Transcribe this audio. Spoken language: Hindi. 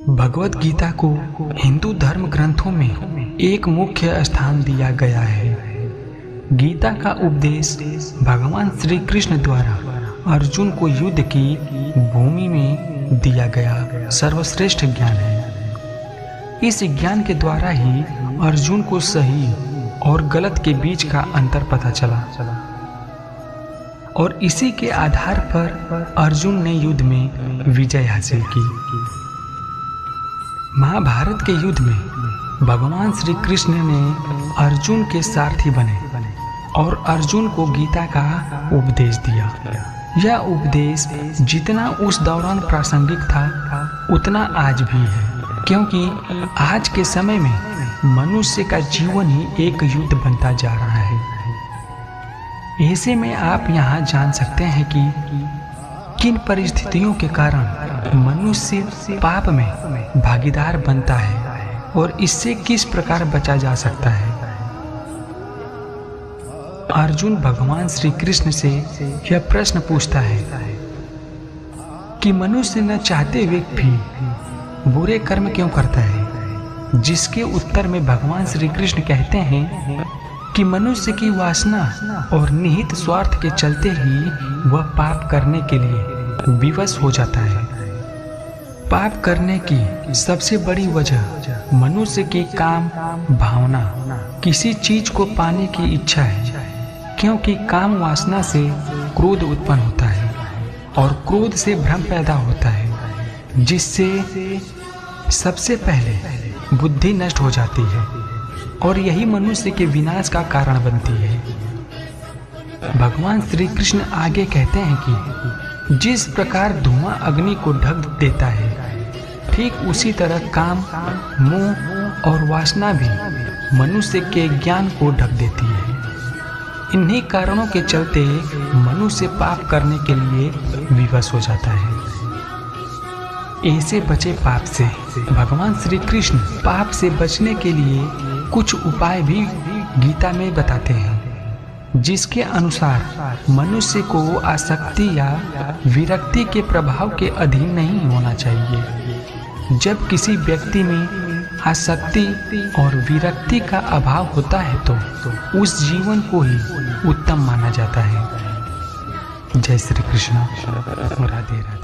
भगवत गीता को हिंदू धर्म ग्रंथों में एक मुख्य स्थान दिया गया है। गीता का उपदेश भगवान श्री कृष्ण द्वारा अर्जुन को युद्ध की भूमि में दिया गया सर्वश्रेष्ठ ज्ञान है। इस ज्ञान के द्वारा ही अर्जुन को सही और गलत के बीच का अंतर पता चला और इसी के आधार पर अर्जुन ने युद्ध में विजय हासिल की। महाभारत के युद्ध में भगवान श्री कृष्ण ने अर्जुन के सारथी बने और अर्जुन को गीता का उपदेश दिया। यह उपदेश जितना उस दौरान प्रासंगिक था उतना आज भी है, क्योंकि आज के समय में मनुष्य का जीवन ही एक युद्ध बनता जा रहा है। ऐसे में आप यहाँ जान सकते हैं कि किन परिस्थितियों के कारण मनुष्य पाप में भागीदार बनता है और इससे किस प्रकार बचा जा सकता है। अर्जुन भगवान श्री कृष्ण से यह प्रश्न पूछता है कि मनुष्य न चाहते हुए भी बुरे कर्म क्यों करता है, जिसके उत्तर में भगवान श्री कृष्ण कहते हैं कि मनुष्य की वासना और निहित स्वार्थ के चलते ही वह पाप करने के लिए विवश हो जाता है। पाप करने की सबसे बड़ी वजह मनुष्य की काम भावना, किसी चीज को पाने की इच्छा है, क्योंकि काम वासना से क्रोध उत्पन्न होता है और क्रोध से भ्रम पैदा होता है, जिससे सबसे पहले बुद्धि नष्ट हो जाती है और यही मनुष्य के विनाश का कारण बनती है। भगवान श्री कृष्ण आगे कहते हैं कि जिस प्रकार धुआं अग्नि को ढक देता है, ठीक उसी तरह काम, मोह और वासना भी मनुष्य के ज्ञान को ढक देती है। इन्हीं कारणों के चलते मनुष्य पाप करने के लिए विवश हो जाता है। ऐसे बचे पाप से भगवान श्री कृष्ण पाप से बचने के लिए कुछ उपाय भी गीता में बताते हैं, जिसके अनुसार मनुष्य को आसक्ति या विरक्ति के प्रभाव के अधीन नहीं होना चाहिए। जब किसी व्यक्ति में आसक्ति और विरक्ति का अभाव होता है तो उस जीवन को ही उत्तम माना जाता है। जय श्री कृष्ण। राधे राधे।